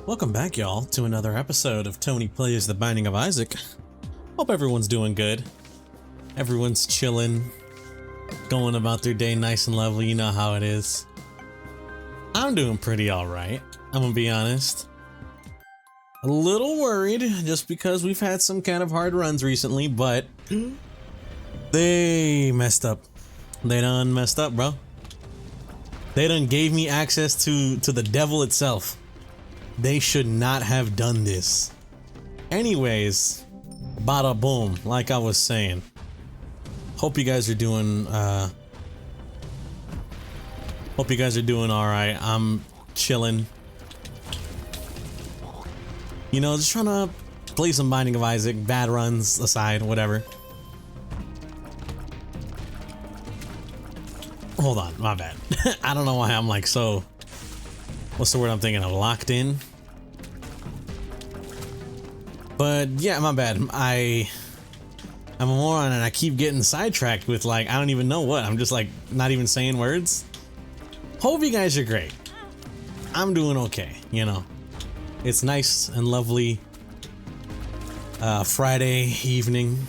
Welcome back, y'all, to another episode of Tony Plays The Binding of Isaac. Hope everyone's doing good. Everyone's chilling, going about their day nice and lovely, you know how it is. I'm doing pretty alright, I'm gonna be honest. A little worried, just because we've had some kind of hard runs recently, but they messed up. They done messed up, bro. They done gave me access to the devil itself. They should not have done this. Anyways, bada boom, like I was saying. Hope you guys are doing alright. I'm chilling. You know, just trying to play some Binding of Isaac, bad runs aside, whatever. Hold on, my bad. I don't know why I'm like so, what's the word I'm thinking of? Locked in? But yeah, my bad. I'm a moron and I keep getting sidetracked with like, I don't even know what. I'm just like not even saying words. Hope you guys are great. I'm doing okay, you know. It's nice and lovely. Friday evening.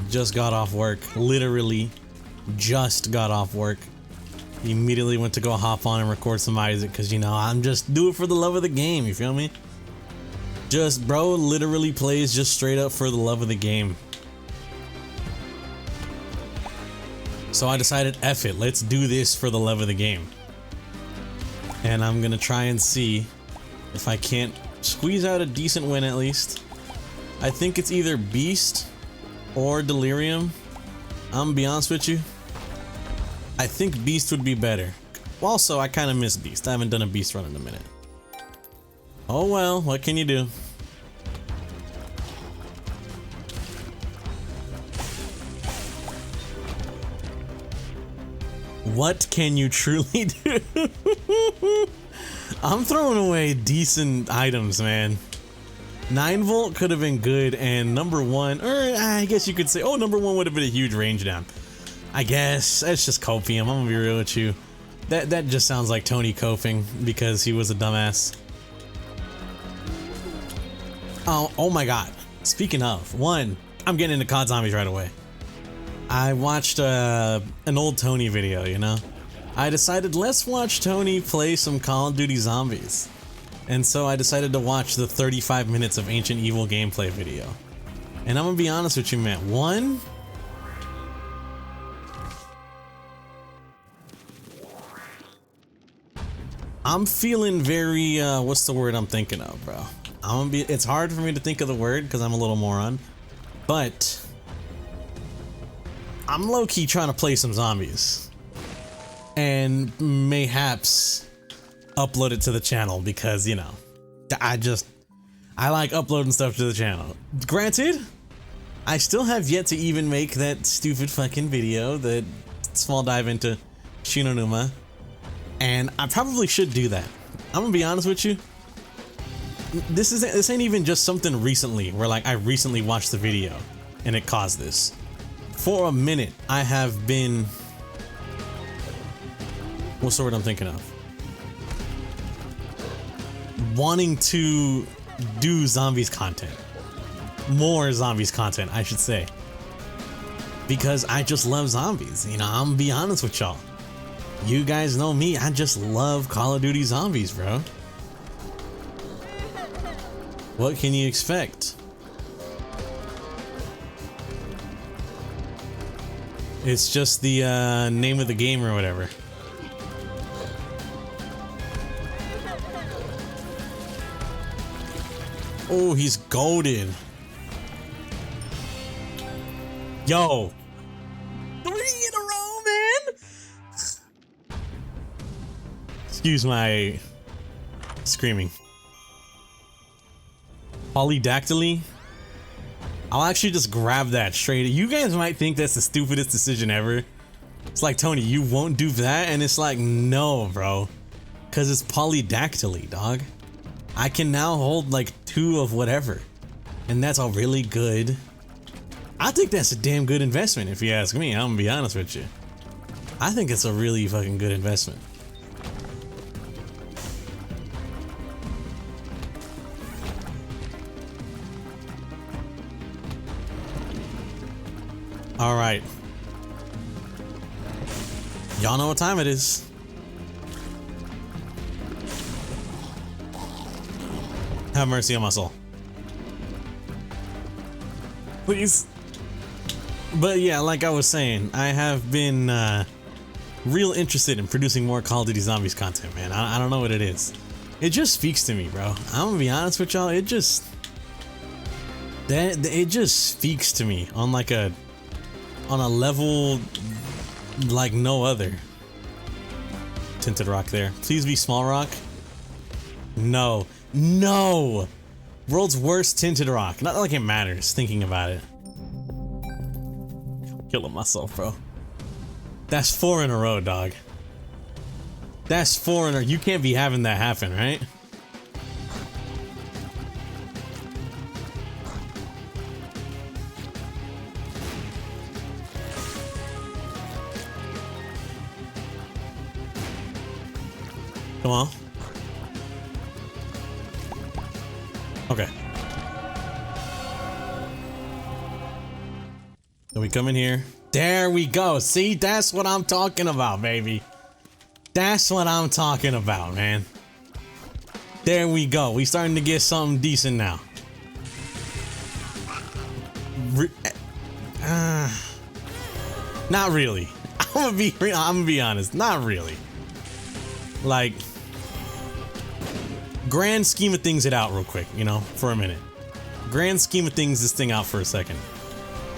Just got off work. Literally just got off work. Immediately went to go hop on and record some Isaac because, you know, I'm just do it for the love of the game, you feel me? Just, bro literally plays just straight up for the love of the game. So I decided, F it, let's do this for the love of the game. And I'm gonna try and see if I can't squeeze out a decent win at least. I think it's either Beast or Delirium. I'm gonna be honest with you. I think Beast would be better. Also, I kind of miss Beast. I haven't done a Beast run in a minute. Oh well, what can you do? What can you truly do? I'm throwing away decent items, man. 9 volt could have been good, and number 1, or I guess you could say, oh, number 1 would have been a huge range down. I guess that's just copium. I'm gonna be real with you. That just sounds like Tony coping because he was a dumbass. Oh my god. Speaking of, one, I'm getting into COD Zombies right away. I watched an old Tony video, you know? I decided let's watch Tony play some Call of Duty Zombies. And so I decided to watch the 35 minutes of Ancient Evil gameplay video. And I'm gonna be honest with you, man. One, I'm feeling very, what's the word I'm thinking of, bro? It's hard for me to think of the word because I'm a little moron, but I'm low-key trying to play some zombies and mayhaps upload it to the channel because, you know, I like uploading stuff to the channel. Granted, I still have yet to even make that stupid fucking video, that small dive into Shinonuma. And I probably should do that. I'm gonna be honest with you. This ain't even just something recently where like I recently watched the video and it caused this. For a minute, I have been, what's the word I'm thinking of? Wanting to do zombies content. More zombies content, I should say. Because I just love zombies. You know, I'm gonna be honest with y'all. You guys know me, I just love Call of Duty Zombies, bro. What can you expect? It's just the name of the game or whatever. Oh, he's golden. Yo. 3 in a row, man. Excuse my screaming. Polydactyly? I'll actually just grab that straight. You guys might think that's the stupidest decision ever. It's like, Tony, you won't do that? And it's like, no, bro. Because it's polydactyly, dog. I can now hold like 2 of whatever. And that's a really good. I think that's a damn good investment if you ask me. I'm gonna be honest with you. I think it's a really fucking good investment. All right. Y'all know what time it is. Have mercy on my soul. Please. But yeah, like I was saying, I have been real interested in producing more Call of Duty Zombies content, man. I don't know what it is. It just speaks to me, bro. I'm gonna be honest with y'all. It just speaks to me on like a level like no other. Tinted rock there. Please be small rock. No. No! World's worst tinted rock. Not like it matters thinking about it. Killing myself, bro. That's 4 in a row, dog. That's 4 in a row. You can't be having that happen, right? Come on. Okay. Then we come in here. There we go. See, that's what I'm talking about, baby. That's what I'm talking about, man. There we go. We starting to get something decent now. Not really. I'm gonna be honest. Not really. Like, grand scheme of things, it out real quick, you know, for a minute. Grand scheme of things, this thing out for a second.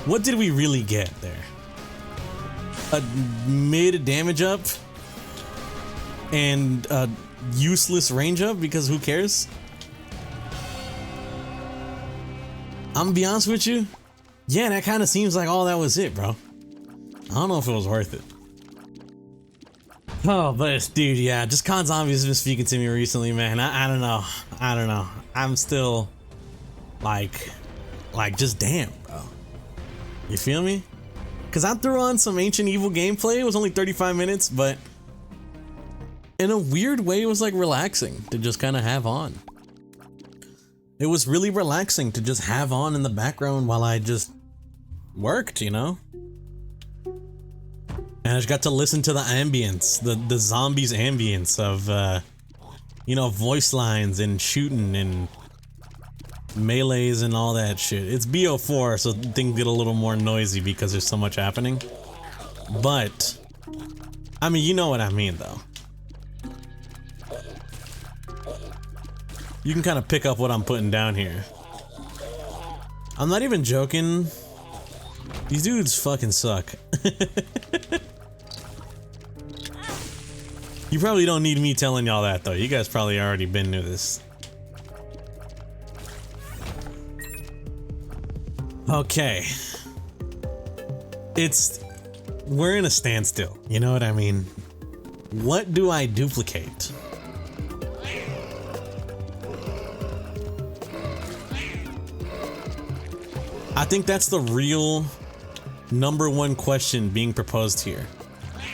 What did we really get there? A mid damage up and a useless range up, because who cares? I'm gonna be honest with you. Yeah, that kind of seems like all that was it, bro. I don't know if it was worth it. Oh, but dude, yeah, just Con Zombies has been speaking to me recently, man. I don't know. I don't know. I'm still like just damn, bro. You feel me? Cause I threw on some Ancient Evil gameplay. It was only 35 minutes, but in a weird way, it was like relaxing to just kind of have on. It was really relaxing to just have on in the background while I just worked, you know? And I just got to listen to the ambience, the zombies ambience of, you know, voice lines and shooting and melees and all that shit. It's BO4, so things get a little more noisy because there's so much happening. But, I mean, you know what I mean, though. You can kind of pick up what I'm putting down here. I'm not even joking. These dudes fucking suck. You probably don't need me telling y'all that, though. You guys probably already been to this. Okay. We're in a standstill. You know what I mean? What do I duplicate? I think that's the real #1 question being proposed here.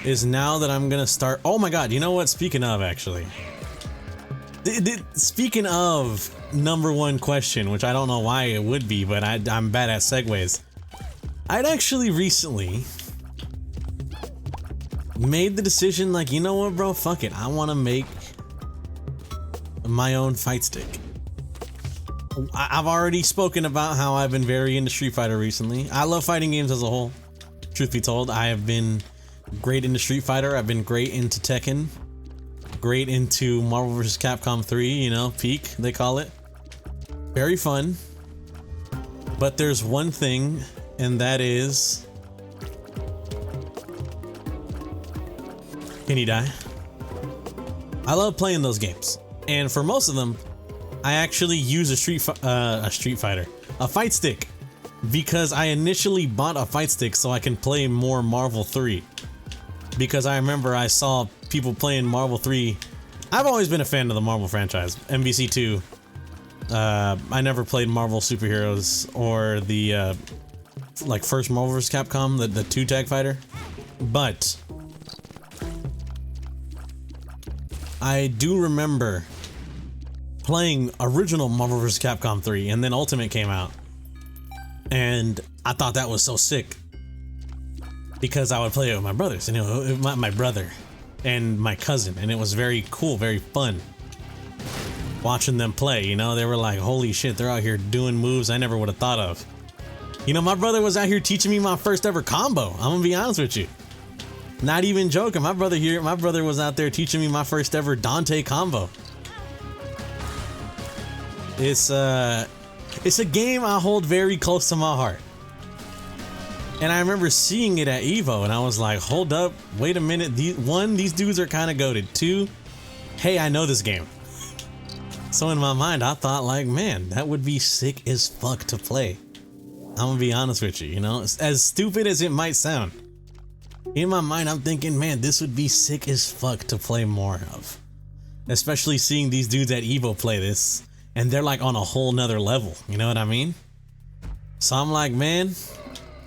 Is now that I'm gonna start. Oh my god, you know what? Speaking of, actually. Speaking of #1 question, which I don't know why it would be, but I'm bad at segues. I'd actually recently made the decision, like, you know what, bro? Fuck it. I want to make my own fight stick. I've already spoken about how I've been very into Street Fighter recently. I love fighting games as a whole. Truth be told, I have been great into Street Fighter. I've been great into Tekken. Great into Marvel vs. Capcom 3, you know, peak, they call it. Very fun. But there's one thing, and that is... Can you die? I love playing those games. And for most of them, I actually use a fight stick. Because I initially bought a fight stick so I can play more Marvel 3. Because I remember I saw people playing Marvel 3. I've always been a fan of the Marvel franchise. MVC 2. I never played Marvel Superheroes or the like first Marvel vs. Capcom, the 2 tag fighter. But I do remember playing original Marvel vs. Capcom 3, and then Ultimate came out. And I thought that was so sick. because I would play it with my brothers, and my brother and my cousin, and it was very cool, very fun watching them play. You know, they were like, holy shit, they're out here doing moves I never would have thought of. You know, my brother was out here teaching me my first ever combo. I'm gonna be honest with you. Not even joking. My brother was out there teaching me my first ever Dante combo. It's a game I hold very close to my heart. And I remember seeing it at Evo, and I was like, hold up, wait a minute. These dudes are kind of goated. 2, hey, I know this game. So in my mind, I thought like, man, that would be sick as fuck to play. I'm gonna be honest with you, you know, as stupid as it might sound. In my mind, I'm thinking, man, this would be sick as fuck to play more of. Especially seeing these dudes at Evo play this, and they're like on a whole nother level, you know what I mean? So I'm like, man,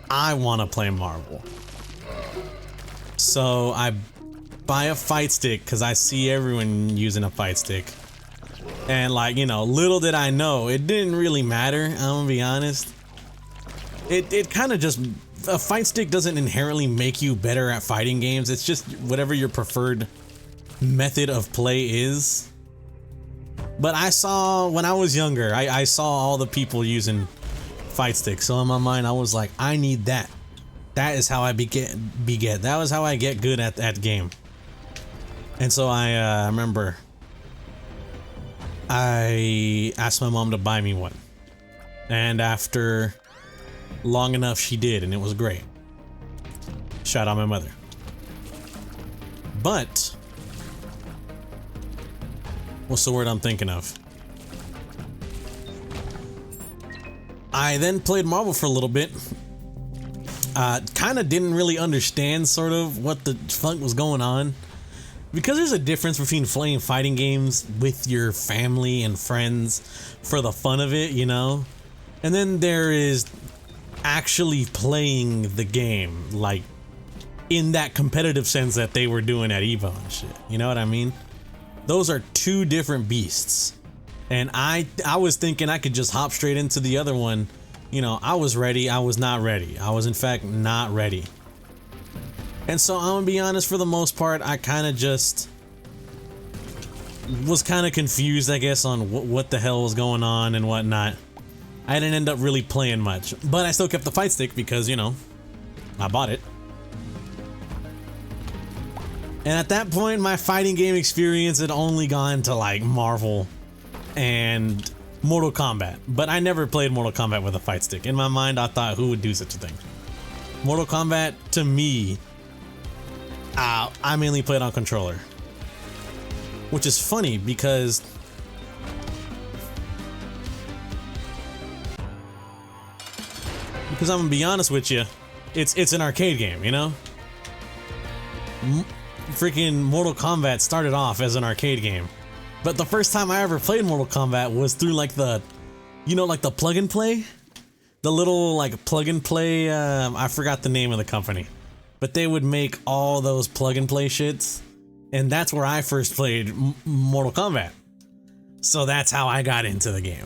I wanna play Marvel. So I buy a fight stick because I see everyone using a fight stick. And like, you know, little did I know, it didn't really matter, I'm gonna be honest. It kind of just, a fight stick doesn't inherently make you better at fighting games. It's just whatever your preferred method of play is. But I saw, when I was younger, I saw all the people using fight sticks. So in my mind, I was like, I need that. That is how I beget. That was how I get good at that game. And so I remember I asked my mom to buy me one. And after long enough, she did, and it was great. Shout out my mother. But what's the word I'm thinking of? I then played Marvel for a little bit. Kind of didn't really understand sort of what the fuck was going on, because there's a difference between playing fighting games with your family and friends for the fun of it, you know, and then there is actually playing the game, like in that competitive sense that they were doing at Evo and shit. You know what I mean? Those are 2 different beasts. And I was thinking I could just hop straight into the other one. You know, I was ready. I was not ready. I was in fact not ready. And so I'm gonna be honest, for the most part, I kind of just was kind of confused, I guess, on what the hell was going on and whatnot. I didn't end up really playing much, but I still kept the fight stick because, you know, I bought it. And at that point, my fighting game experience had only gone to like Marvel and Mortal Kombat, but I never played Mortal Kombat with a fight stick. In my mind, I thought, who would do such a thing? Mortal Kombat, to me, I mainly played on controller, which is funny because I'm gonna be honest with you, it's an arcade game, you know? Freaking Mortal Kombat started off as an arcade game, but the first time I ever played Mortal Kombat was through like the, you know, like the plug and play, the little like plug and play. I forgot the name of the company, but they would make all those plug and play shits, and that's where I first played Mortal Kombat. So that's how I got into the game.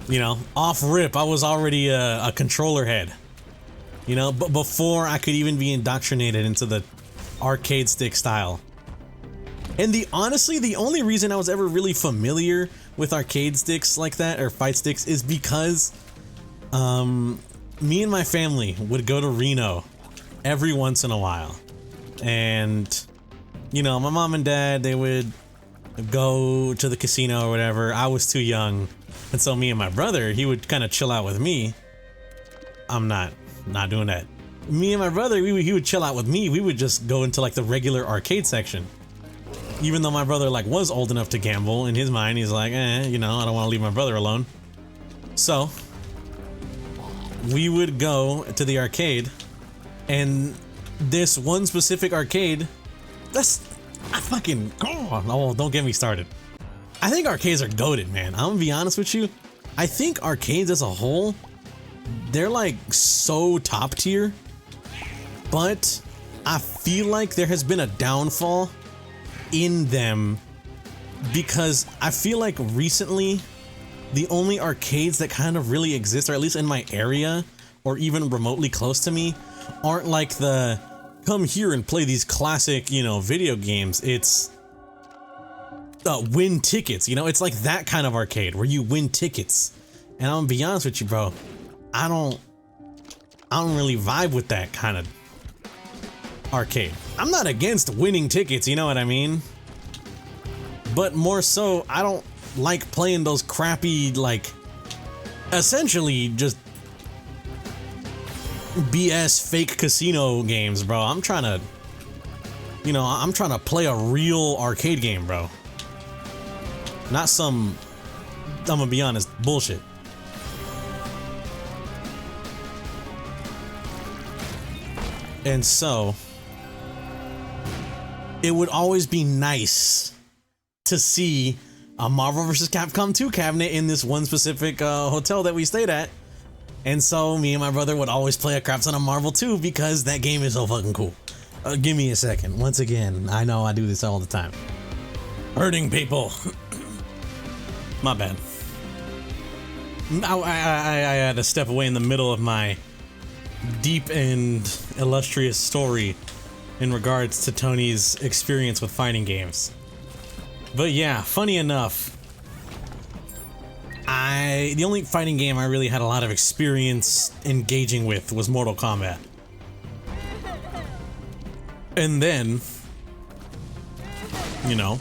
You know, off rip, I was already a controller head. You know, but before I could even be indoctrinated into the arcade stick style. And honestly, the only reason I was ever really familiar with arcade sticks like that, or fight sticks, is because me and my family would go to Reno every once in a while. And, you know, my mom and dad, they would go to the casino or whatever. I was too young. And so me and my brother, he would kind of chill out with me. I'm not doing that. Me and my brother, he would chill out with me. We would just go into like the regular arcade section. Even though my brother like was old enough to gamble, in his mind, he's like, you know, I don't want to leave my brother alone. So we would go to the arcade, and this one specific arcade, don't get me started. I think arcades are goated, man. I'm gonna be honest with you. I think arcades as a whole, they're like so top tier, but I feel like there has been a downfall in them because I feel like recently the only arcades that kind of really exist, or at least in my area, or even remotely close to me aren't like the come here and play these classic, you know, video games. It's win tickets, you know, it's like that kind of arcade where you win tickets. And I'm gonna be honest with you, bro, I don't really vibe with that kind of arcade. I'm not against winning tickets, you know what I mean? But more so, I don't like playing those crappy, like, essentially just BS fake casino games, bro. I'm trying to, you know, I'm trying to play a real arcade game, bro. Not some, I'm gonna be honest, bullshit. And so, it would always be nice to see a Marvel vs. Capcom 2 cabinet in this one specific hotel that we stayed at. And so me and my brother would always play a crap ton of Marvel 2 because that game is so fucking cool. Give me a second. Once again, I know I do this all the time. Hurting people. My bad. I had to step away in the middle of my deep and illustrious story in regards to Tony's experience with fighting games. But yeah, funny enough, the only fighting game I really had a lot of experience engaging with was Mortal Kombat. And then, you know,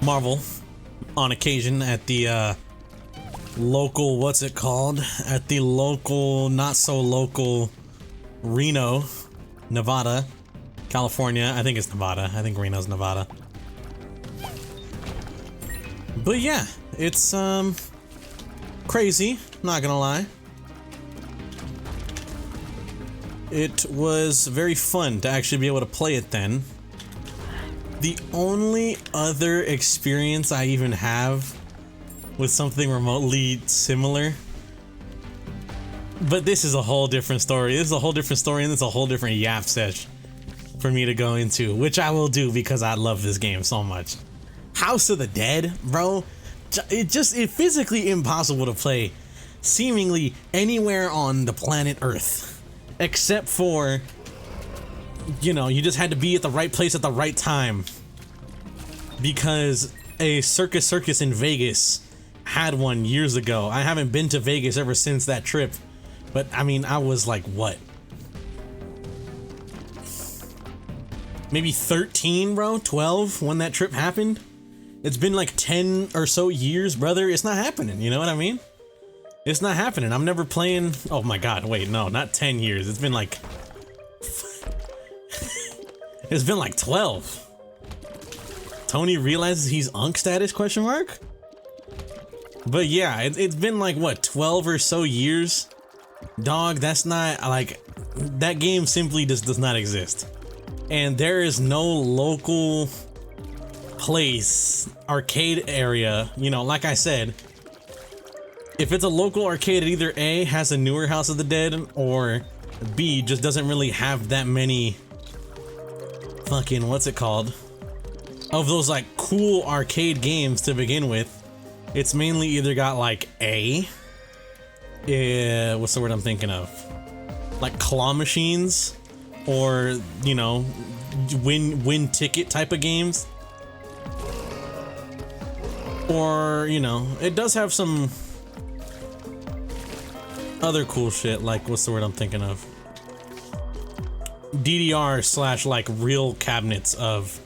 Marvel, on occasion at the local, what's it called? At the local, not so local Reno, Nevada, California. I think it's Nevada. I think Reno's Nevada. But yeah, it's crazy, not gonna lie. It was very fun to actually be able to play it then. The only other experience I even have with something remotely similar, but this is a whole different story. This is a whole different story, and it's a whole different yap sesh for me to go into, which I will do because I love this game so much. House of the Dead, bro. It's physically impossible to play seemingly anywhere on the planet Earth, except for, you know, you just had to be at the right place at the right time because a circus in Vegas had one years ago. I haven't been to Vegas ever since that trip, but I mean, I was like, what? Maybe 13, bro? 12 when that trip happened? It's been like 10 or so years, brother. It's not happening, you know what I mean? It's not happening. I'm never playing. Oh my god, wait, no, not 10 years. It's been like it's been like 12. Tony realizes he's unk status, question mark? But yeah, it's been like what, 12 or so years? Dog, that's not like, that game simply just does not exist. And there is no local place, arcade area, you know, like I said, if it's a local arcade, it either A, has a newer House of the Dead, or B, just doesn't really have that many fucking, what's it called, of those like cool arcade games to begin with. It's mainly either got like what's the word I'm thinking of? Like claw machines, or, you know, win ticket type of games. Or, you know, it does have some other cool shit, like, what's the word I'm thinking of? DDR / like real cabinets of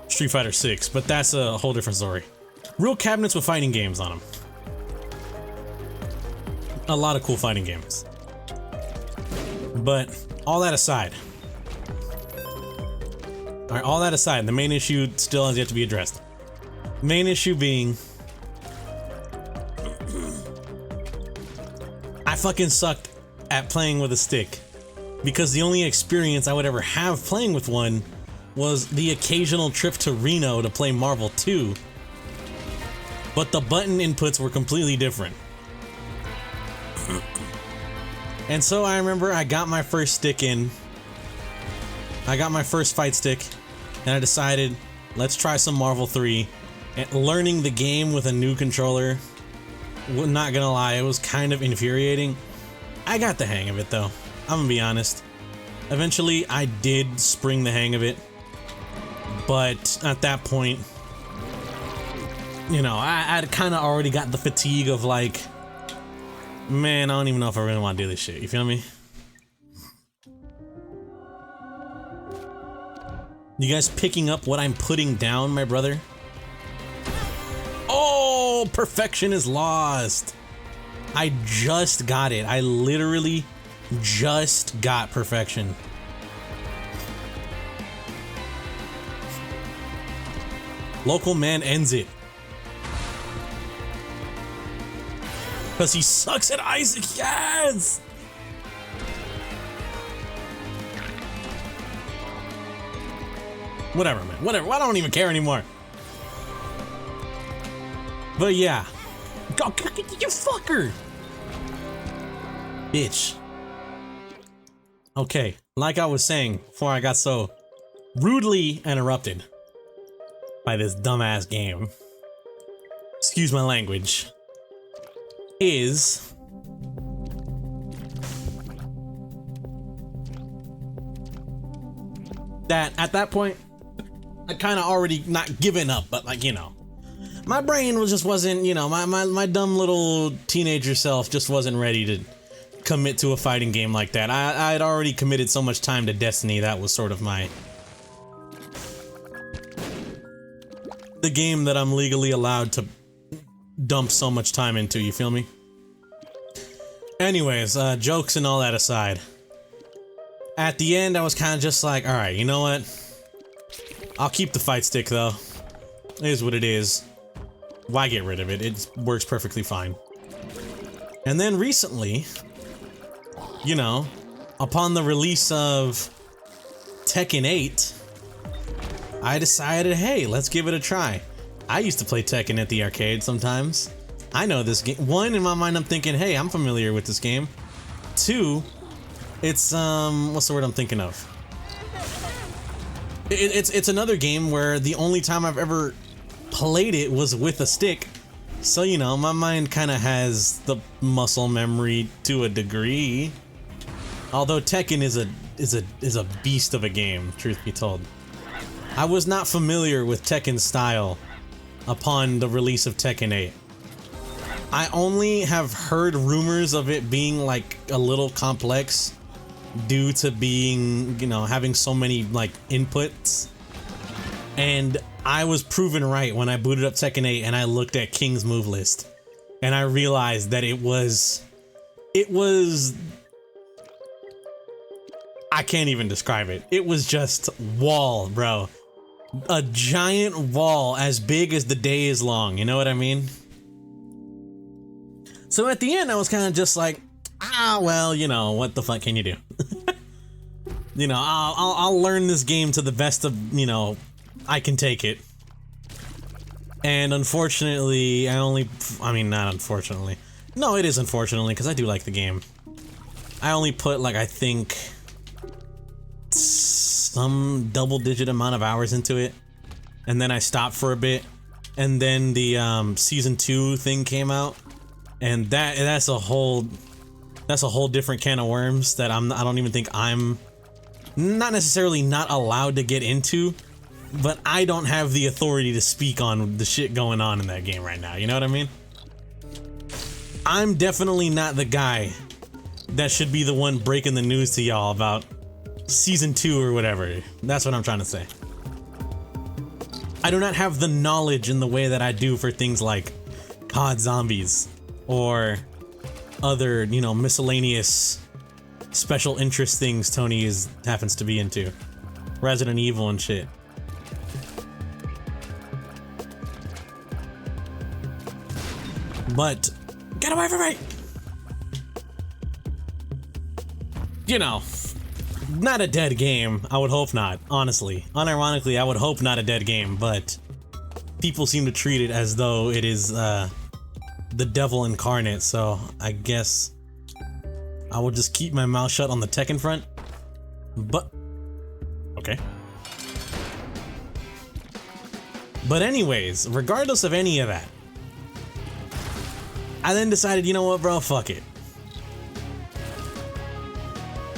Street Fighter 6, but that's a whole different story. Real cabinets with fighting games on them. A lot of cool fighting games. But all that aside, alright, all that aside, the main issue still has yet to be addressed. Main issue being, I fucking sucked at playing with a stick, because the only experience I would ever have playing with one was the occasional trip to Reno to play Marvel 2, but the button inputs were completely different. And so I remember I got my first stick in, I got my first fight stick, and I decided, let's try some Marvel 3. And learning the game with a new controller, not gonna lie, it was kind of infuriating. I got the hang of it though. I'm gonna be honest. Eventually, I did spring the hang of it, but at that point, you know, I'd kind of already got the fatigue of like, man, I don't even know if I really want to do this shit. You feel me? You guys picking up what I'm putting down, my brother? Oh, perfection is lost. I just got it. I literally just got perfection. Local man ends it. Because he sucks at Isaac. Yes! Whatever, man. Whatever. I don't even care anymore. But yeah. Go, you fucker! Bitch. Okay, like I was saying before I got so rudely interrupted by this dumbass game, excuse my language, is that at that point, I kind of already not given up, but like, you know, my brain wasn't, you know, my dumb little teenager self just wasn't ready to commit to a fighting game like that. I had already committed so much time to Destiny. That was sort of the game that I'm legally allowed to dump so much time into, you feel me? Anyways, jokes and all that aside, at the end I was kind of just like, alright, you know what? I'll keep the fight stick though. It is what it is. Why get rid of it? It works perfectly fine. And then recently, you know, upon the release of Tekken 8, I decided, hey, let's give it a try. I used to play Tekken at the arcade sometimes. I know this game. One, in my mind, I'm thinking, hey, I'm familiar with this game. Two, it's, what's the word I'm thinking of? It's another game where the only time I've ever played it was with a stick. So, you know, my mind kind of has the muscle memory to a degree. Although Tekken is a beast of a game, truth be told. I was not familiar with Tekken's style upon the release of Tekken 8. I only have heard rumors of it being like a little complex due to being, you know, having so many like inputs. And I was proven right when I booted up Tekken 8 and I looked at King's move list. And I realized that it was I can't even describe it. It was just wall, bro. A giant wall as big as the day is long, you know what I mean? So at the end I was kind of just like, well, you know, what the fuck can you do? You know, I'll learn this game to the best of, you know, I can take it. And unfortunately, I mean, not unfortunately. No, it is unfortunately, because I do like the game. I only put, like, I think some double-digit amount of hours into it. And then I stopped for a bit. And then the Season 2 thing came out. And that's a whole different can of worms that I don't even think I'm not necessarily not allowed to get into. But I don't have the authority to speak on the shit going on in that game right now, you know what I mean? I'm definitely not the guy that should be the one breaking the news to y'all about Season 2 or whatever. That's what I'm trying to say. I do not have the knowledge in the way that I do for things like COD Zombies or other, you know, miscellaneous special interest things Tony happens to be into. Resident Evil and shit. But get away from me! You know, not a dead game. I would hope not, honestly. Unironically, I would hope not a dead game, but people seem to treat it as though it is the devil incarnate, so I guess I will just keep my mouth shut on the Tekken front. But okay. But anyways, regardless of any of that, I then decided, you know what, bro, fuck it.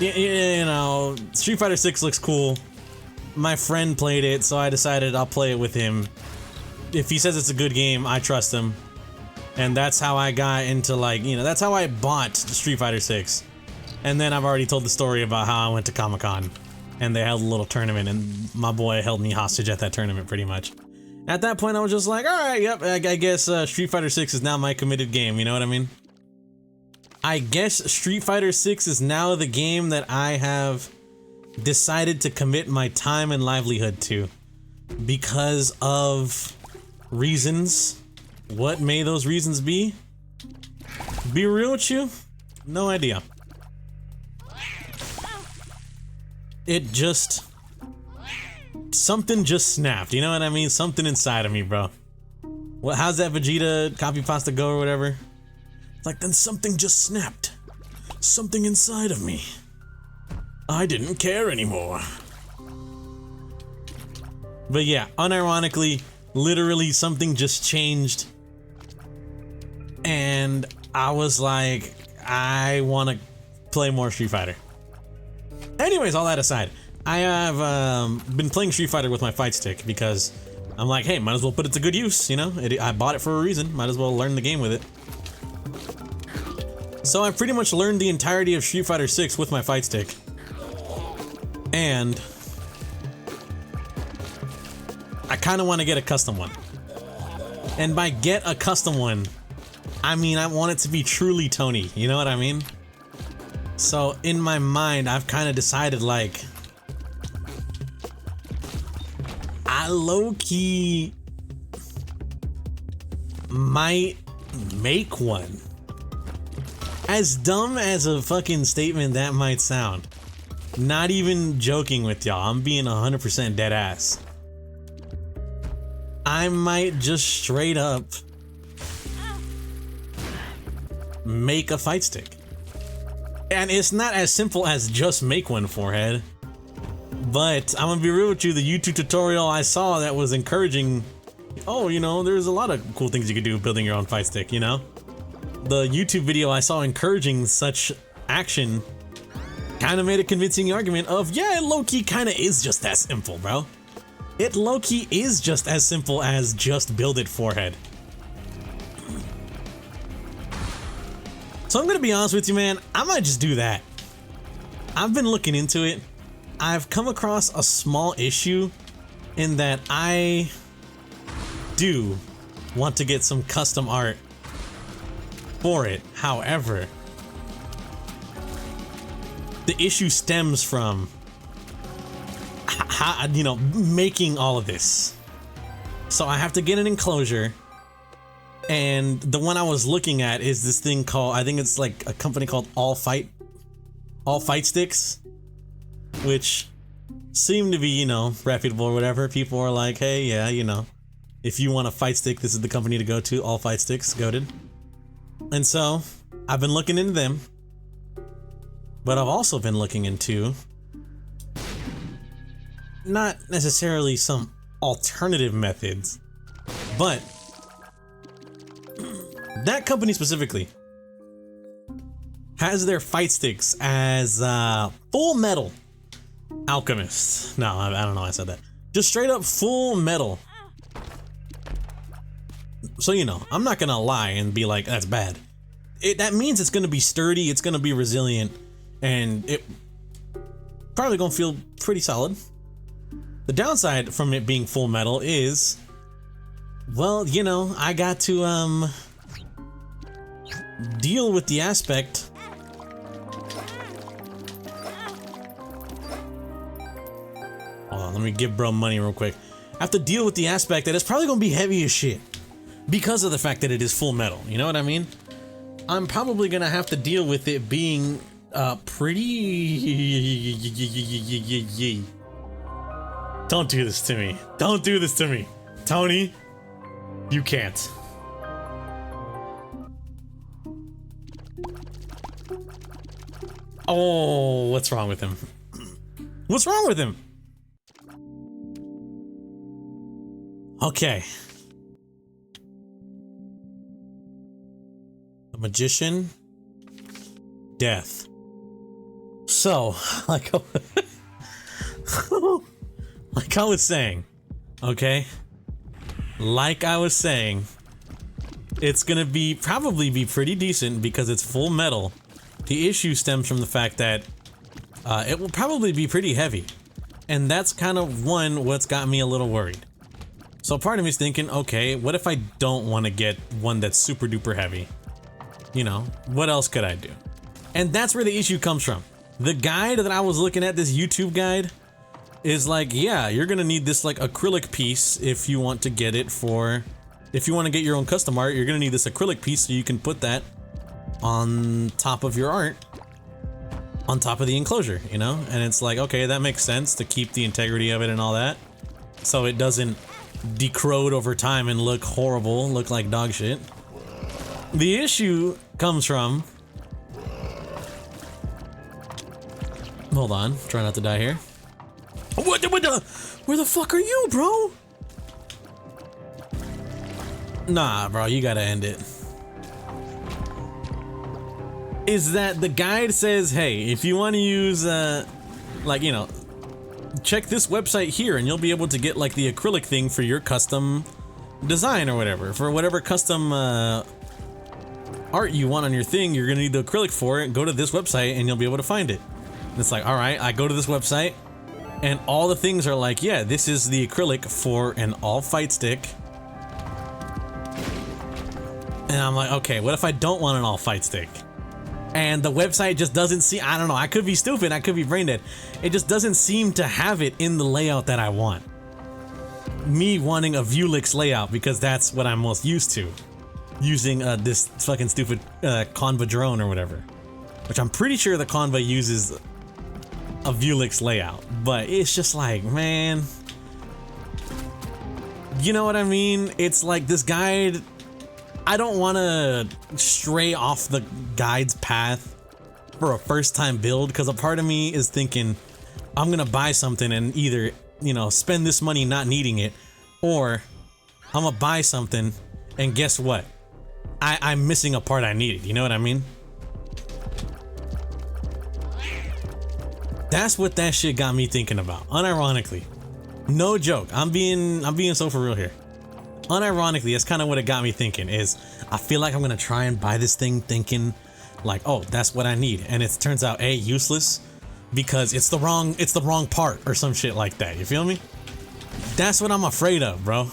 You know, Street Fighter 6 looks cool. My friend played it, so I decided I'll play it with him. If he says it's a good game, I trust him. And that's how I got into, like, you know, that's how I bought Street Fighter 6. And then I've already told the story about how I went to Comic-Con and they held a little tournament and my boy held me hostage at that tournament pretty much. At that point I was just like, alright, yep, I guess Street Fighter 6 is now my committed game, you know what I mean? I guess Street Fighter 6 is now the game that I have decided to commit my time and livelihood to because of reasons. What may those reasons be? Be real with you? No idea. It just... something just snapped, you know what I mean? Something inside of me, bro. What? How's that Vegeta copy pasta go or whatever? It's like, then something just snapped. Something inside of me. I didn't care anymore. But yeah, unironically, literally something just changed. And I was like, I want to play more Street Fighter. Anyways, all that aside, I have been playing Street Fighter with my fight stick because I'm like, hey, might as well put it to good use, you know? I bought it for a reason, might as well learn the game with it. So I've pretty much learned the entirety of Street Fighter 6 with my fight stick. And I kind of want to get a custom one. And by get a custom one, I mean I want it to be truly Tony, you know what I mean? So in my mind, I've kind of decided, like, I low-key might make one. As dumb as a fucking statement that might sound. Not even joking with y'all, I'm being 100% dead ass. I might just straight up make a fight stick. And it's not as simple as just make one, Forehead. But I'm gonna be real with you, the YouTube tutorial I saw that was encouraging, oh, you know, there's a lot of cool things you could do building your own fight stick, you know? The YouTube video I saw encouraging such action kind of made a convincing argument of, yeah, it low-key kind of is just that simple, bro. It low-key is just as simple as just build it, Forehead. So I'm gonna be honest with you, man, I might just do that. I've been looking into it. I've come across a small issue in that I do want to get some custom art for it. However, the issue stems from how, you know, making all of this. So I have to get an enclosure. And the one I was looking at is this thing called, I think it's like a company called All Fight Sticks, which seem to be, you know, reputable or whatever. People are like, hey, yeah, you know, if you want a fight stick, this is the company to go to. All Fight Sticks, goated. And so I've been looking into them, but I've also been looking into not necessarily some alternative methods, but that company specifically has their fight sticks as Full Metal Alchemist. No, I don't know why I said that. Just straight up Full Metal. So, you know, I'm not gonna lie and be like, that's bad. That means it's gonna be sturdy, it's gonna be resilient, and it probably gonna feel pretty solid. The downside from it being full metal is, well, you know, I got to deal with the aspect hold on, let me give bro money real quick. I have to deal with the aspect that it's probably gonna be heavy as shit because of the fact that it is full metal, you know what I mean? I'm probably gonna have to deal with it being pretty. Don't do this to me. Don't do this to me. Tony, you can't. Oh, what's wrong with him? What's wrong with him? Okay. The Magician. Death. So, like, like I was saying, okay? Like I was saying, it's gonna probably be pretty decent because it's full metal. The issue stems from the fact that it will probably be pretty heavy. And that's kind of what's got me a little worried. So part of me is thinking, okay, what if I don't want to get one that's super duper heavy? You know, what else could I do? And that's where the issue comes from. The guide that I was looking at, this YouTube guide, is like, yeah, you're gonna need this like acrylic piece if you want to get it if you want to get your own custom art, you're gonna need this acrylic piece so you can put that on top of your art, on top of the enclosure, you know? And it's like, okay, that makes sense to keep the integrity of it and all that, so it doesn't decrode over time and look horrible, look like dog shit. The issue comes from... Hold on, try not to die here. Where the fuck are you, bro? Nah, bro, you gotta end it. Is that the guide says, hey, if you want to use, like, you know, check this website here and you'll be able to get like the acrylic thing for your custom design or whatever. For whatever custom art you want on your thing, you're gonna need the acrylic for it. Go to this website and you'll be able to find it. And it's like, all right, I go to this website and all the things are like, yeah, this is the acrylic for an all fight stick. And I'm like, okay, what if I don't want an all fight stick? And the website just doesn't see, I don't know, I could be stupid, I could be brain dead. It just doesn't seem to have it in the layout that I want. Me wanting a Vuelix layout because that's what I'm most used to. Using this fucking stupid Canva drone or whatever. Which I'm pretty sure the Canva uses a Vuelix layout. But it's just like, man. You know what I mean? It's like this guide... I don't want to stray off the guide's path for a first time build, because a part of me is thinking I'm gonna buy something and either, you know, spend this money not needing it, or I'm gonna buy something and guess what? I'm missing a part I needed, you know what I mean? That's what that shit got me thinking about, unironically. No joke, I'm being so for real here. Unironically, that's kind of what it got me thinking, is I feel like I'm gonna try and buy this thing thinking like, oh, that's what I need, and it turns out A, useless because it's the wrong part or some shit like that. You feel me? That's what I'm afraid of, bro.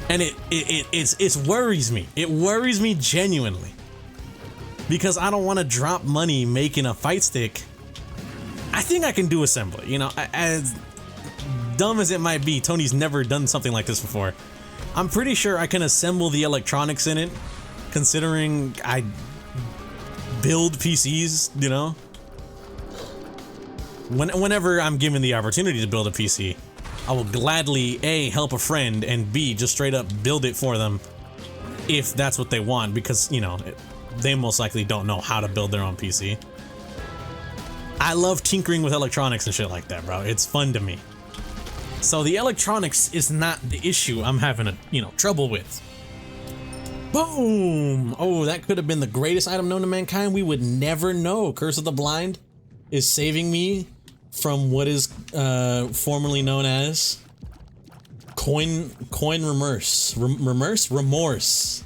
And it worries me. It worries me genuinely, because I don't want to drop money making a fight stick. I think I can do assembly, you know, as dumb as it might be. Tony's never done something like this before. I'm pretty sure I can assemble the electronics in it, considering I build PCs, you know. Whenever I'm given the opportunity to build a PC, I will gladly A, help a friend, and B, just straight up build it for them if that's what they want, because, you know, they most likely don't know how to build their own PC. I love tinkering with electronics and shit like that, bro. It's fun to me. So the electronics is not the issue I'm having trouble with. Boom! Oh, that could have been the greatest item known to mankind. We would never know. Curse of the Blind is saving me from what is formerly known as coin remorse. Remorse.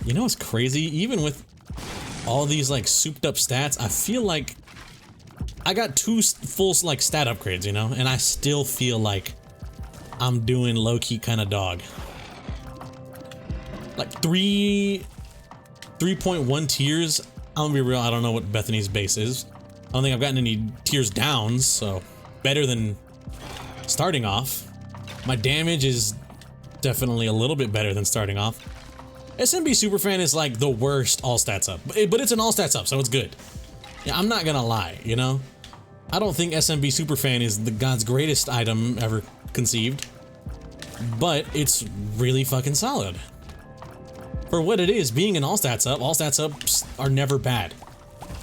You know what's crazy? Even with all these like souped up stats, I feel like I got 2 full like stat upgrades, you know, and I still feel like I'm doing low-key kind of dog. Like 3.1 tiers. I'm gonna be real, I don't know what Bethany's base is. I don't think I've gotten any tiers downs, so better than starting off. My damage is definitely a little bit better than starting off. SMB Superfan is like the worst all stats up, but it's an all stats up, so it's good. Yeah, I'm not gonna lie, you know? I don't think SMB Superfan is the God's greatest item ever conceived, but it's really fucking solid. For what it is, being an all stats ups are never bad,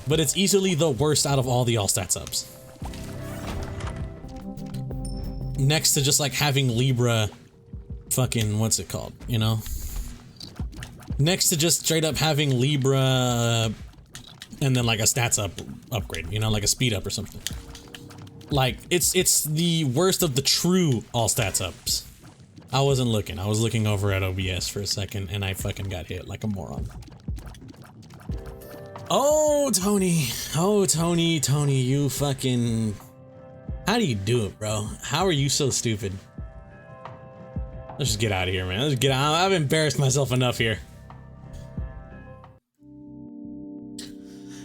but it's easily the worst out of all the all stats ups. Next to just like having Libra fucking, what's it called, you know? Next to just straight up having Libra and then like a stats upgrade, you know, like a speed up or something. Like it's the worst of the true all stats ups. I wasn't looking. I was looking over at OBS for a second and I fucking got hit like a moron. Oh, Tony. Oh, Tony, you fucking... How do you do it, bro? How are you so stupid? Let's just get out of here, man. Let's get out. I've embarrassed myself enough here.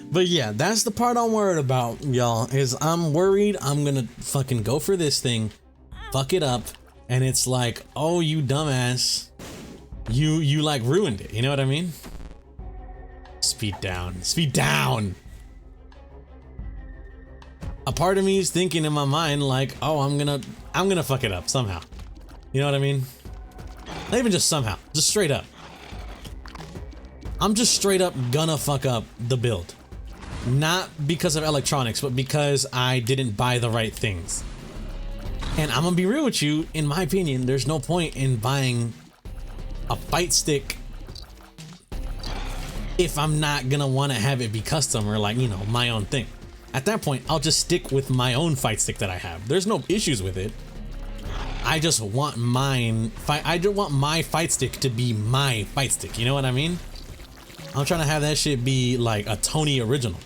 But yeah, that's the part I'm worried about, y'all, is I'm worried I'm gonna fucking go for this thing, fuck it up, and it's like, oh, you dumbass. You like ruined it, you know what I mean? Speed down. Speed down! A part of me is thinking in my mind like, oh, I'm gonna fuck it up somehow. You know what I mean? Not even just somehow, just straight up. I'm just straight up gonna fuck up the build. Not because of electronics, but because I didn't buy the right things. And I'm gonna be real with you, in my opinion, there's no point in buying a fight stick if I'm not gonna wanna have it be custom or like, you know, my own thing. At that point, I'll just stick with my own fight stick that I have. There's no issues with it. I just want I just want my fight stick to be my fight stick, you know what I mean? I'm trying to have that shit be like a Tony original.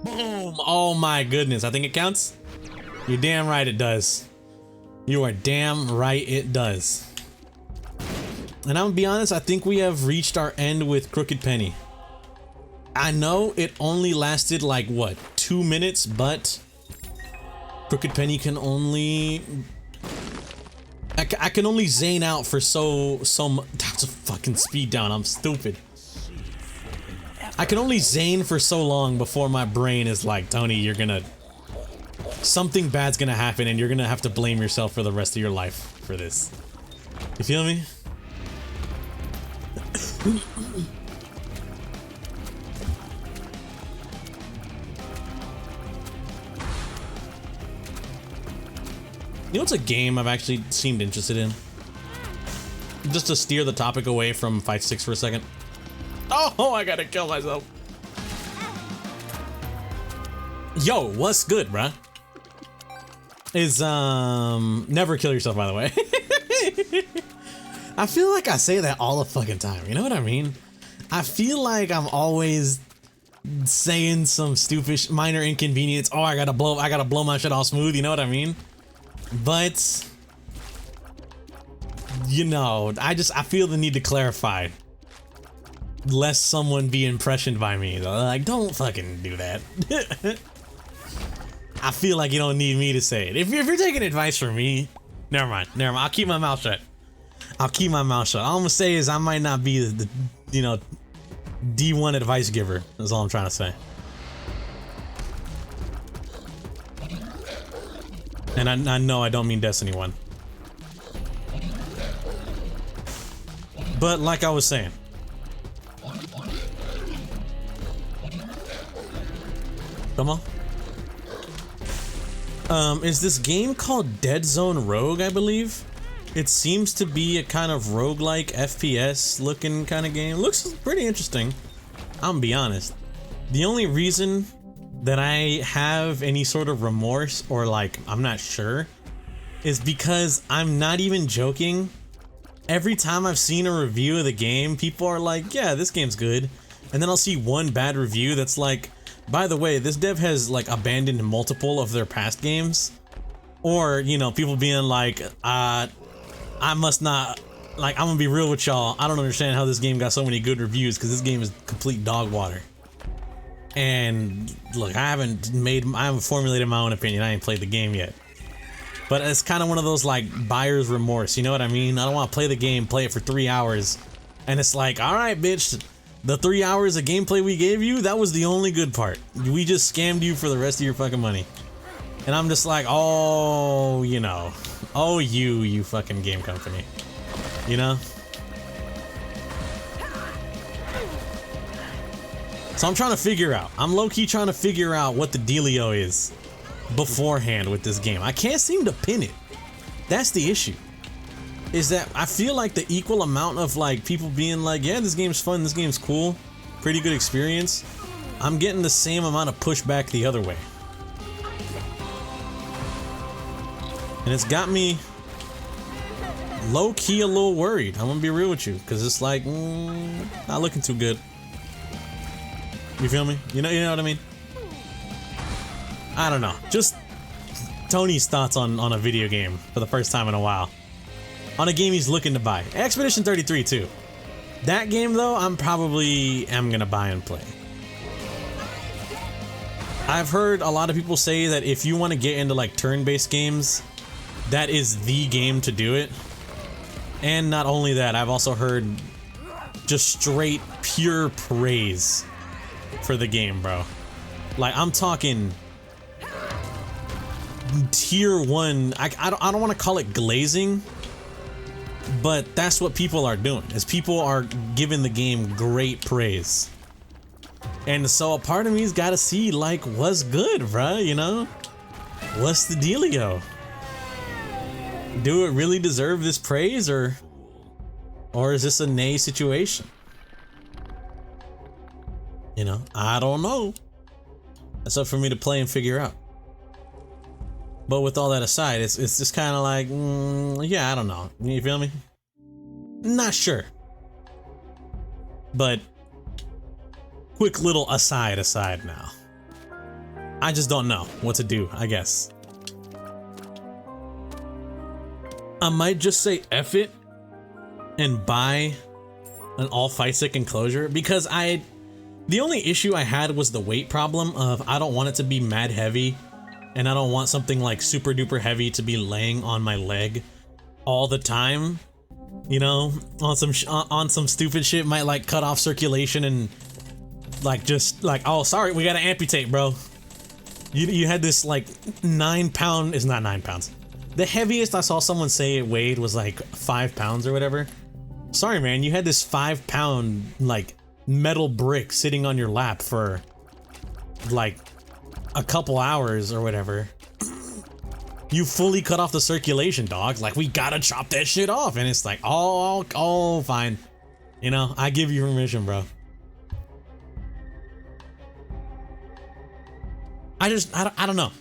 Boom! Oh my goodness, I think it counts. You're damn right it does. You are damn right it does. And I'm gonna be honest, I think we have reached our end with Crooked Penny. I know it only lasted like, what, 2 minutes, but Crooked Penny can only... I can only zane out for so that's a fucking speed down, I'm stupid. I can only zane for so long before my brain is like, Tony, you're gonna... Something bad's gonna happen and you're gonna have to blame yourself for the rest of your life for this. You feel me? You know what's a game I've actually seemed interested in? Just to steer the topic away from Fight Sticks for a second. Oh, I gotta kill myself. Yo, what's good, bruh? Is, never kill yourself, by the way. I feel like I say that all the fucking time, you know what I mean? I feel like I'm always saying some stupid minor inconvenience. Oh, I gotta blow my shit all smooth, you know what I mean? But, you know, I feel the need to clarify. Lest someone be impressioned by me. Like, don't fucking do that. I feel like you don't need me to say it. If you're taking advice from me, never mind. I'll keep my mouth shut. All I'm gonna say is I might not be the you know, D1 advice giver. That's all I'm trying to say. And I know I don't mean Destiny 1. But like I was saying. Come on. Is this game called Dead Zone Rogue, I believe? It seems to be a kind of roguelike FPS looking kind of game. Looks pretty interesting. I'm gonna be honest. The only reason that I have any sort of remorse or like, I'm not sure, is because I'm not even joking. Every time I've seen a review of the game, people are like, yeah, this game's good. And then I'll see one bad review that's like, by the way, this dev has like abandoned multiple of their past games. Or, you know, people being like, I must not, like, I'm gonna be real with y'all, I don't understand how this game got so many good reviews because this game is complete dog water. And look, I haven't formulated my own opinion. I ain't played the game yet. But it's kind of one of those like buyer's remorse, you know what I mean? I don't want to play the game, play it for 3 hours, and it's like, all right, bitch, the 3 hours of gameplay we gave you, that was the only good part. We just scammed you for the rest of your fucking money. And I'm just like, oh, you know, oh, you fucking game company, you know? So I'm trying to figure out, I'm low-key trying to figure out what the dealio is beforehand with this game. I can't seem to pin it. That's the issue. Is that I feel like the equal amount of like people being like, yeah, this game's fun, this game's cool, pretty good experience. I'm getting the same amount of pushback the other way. And it's got me low-key a little worried. I'm gonna be real with you, because it's like, not looking too good. You feel me? You know what I mean? I don't know. Just Tony's thoughts on a video game for the first time in a while. On a game he's looking to buy. Expedition 33 too. That game though, I'm probably gonna buy and play. I've heard a lot of people say that if you want to get into like turn-based games, that is the game to do it. And not only that, I've also heard just straight pure praise for the game, bro. Like, I'm talking tier 1. I don't want to call it glazing, but that's what people are doing, is people are giving the game great praise. And so a part of me's got to see, like, what's good, bruh, you know? What's the dealio? Do it really deserve this praise, or is this a nay situation? You know, I don't know. That's up for me to play and figure out. But with all that aside, it's just kind of like, yeah, I don't know. You feel me? Not sure. But quick little aside now. I just don't know what to do, I guess. I might just say F it and buy an all fight stick enclosure, because the only issue I had was the weight problem of I don't want it to be mad heavy, and I don't want something like super duper heavy to be laying on my leg all the time. You know, on some stupid shit, might like cut off circulation and like just like, oh sorry, we gotta amputate, bro. You had this like 9 pound, it's not 9 pounds. The heaviest I saw someone say it weighed was like 5 pounds or whatever. Sorry, man, you had this 5 pound like metal brick sitting on your lap for like a couple hours or whatever. You fully cut off the circulation, dog. Like, we gotta chop that shit off. And it's like, oh, fine. You know, I give you permission, bro. I don't know.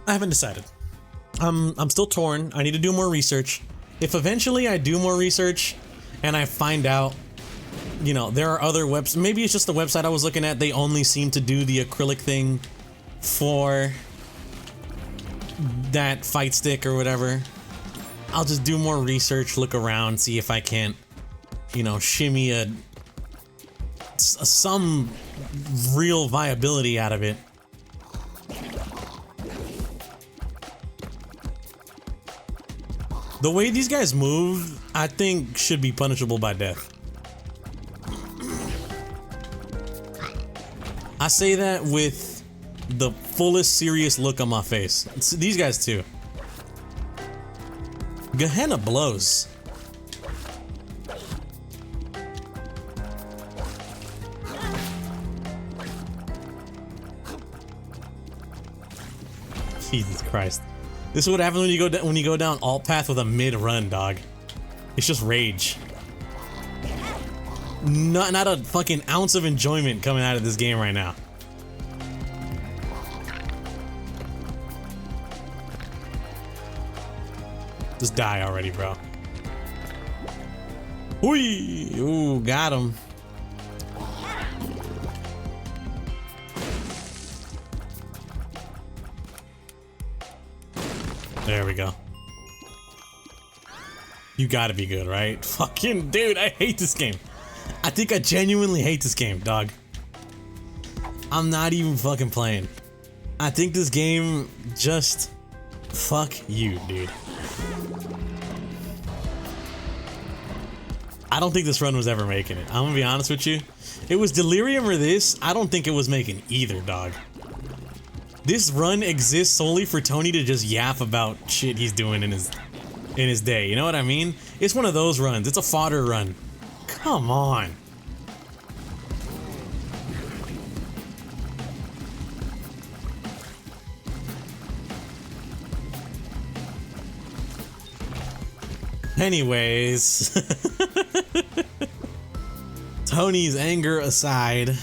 I haven't decided. I'm still torn. I need to do more research. If eventually I do more research and I find out, you know, there are other websites, maybe it's just the website I was looking at, they only seem to do the acrylic thing for that fight stick or whatever. I'll just do more research, look around, see if I can't, you know, shimmy some real viability out of it. The way these guys move, I think, should be punishable by death. I say that with the fullest serious look on my face. It's these guys too. Gehenna blows. Jesus Christ. This is what happens when you go down alt path with a mid run, dog. It's just rage. Not a fucking ounce of enjoyment coming out of this game right now. Just die already, bro. Whee! Ooh, got him. There we go. You gotta be good, right? Fucking dude, I hate this game. I think I genuinely hate this game, dog. I'm not even fucking playing. I think this game just... fuck you, dude. I don't think this run was ever making it. I'm gonna be honest with you. It was Delirium or this. I don't think it was making either, dog. This run exists solely for Tony to just yap about shit he's doing in his day. You know what I mean? It's one of those runs. It's a fodder run. Come on. Anyways, Tony's anger aside,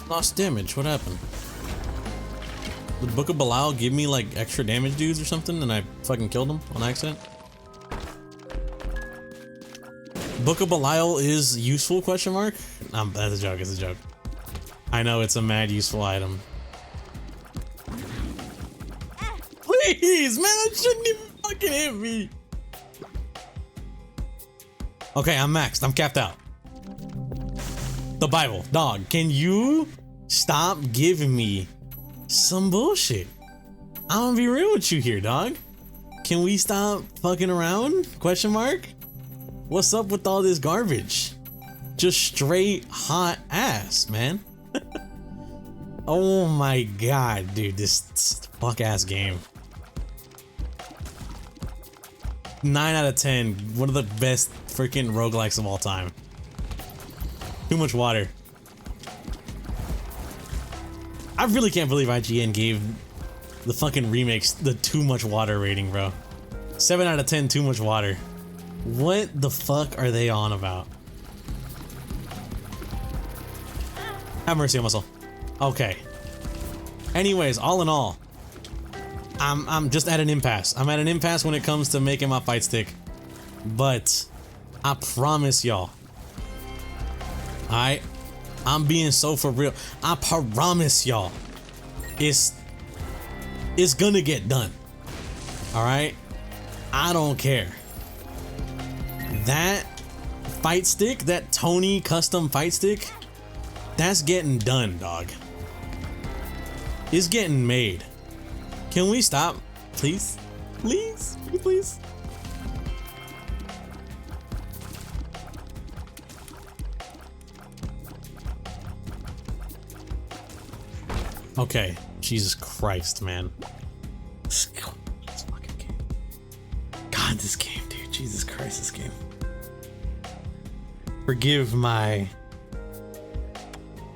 lost damage. What happened? Did Book of Belial give me like extra damage dudes or something and I fucking killed him on accident? Book of Belial is useful, question mark? That's a joke, it's a joke. I know it's a mad useful item. Please, man, that shouldn't even fucking hit me. Okay, I'm maxed, I'm capped out. The Bible, dog, can you stop giving me some bullshit? I'm gonna be real with you here, dog. Can we stop fucking around? Question mark? What's up with all this garbage? Just straight hot ass, man. Oh my god, dude, this fuck ass game. 9 out of 10, one of the best freaking roguelikes of all time. Too much water. I really can't believe IGN gave the fucking remakes the too much water rating, bro. 7 out of 10, too much water. What the fuck are they on about? Have mercy on my soul. Okay. Anyways, all in all, I'm just at an impasse. I'm at an impasse when it comes to making my fight stick. But I promise y'all, I'm being so for real. I promise y'all, it's gonna get done. All right, I don't care. That fight stick, that Tony custom fight stick, that's getting done, dog. It's getting made. Can we stop, please? Please, please, please. Okay, Jesus Christ, man. This fucking game. God, this game, dude. Jesus Christ, this game. Forgive my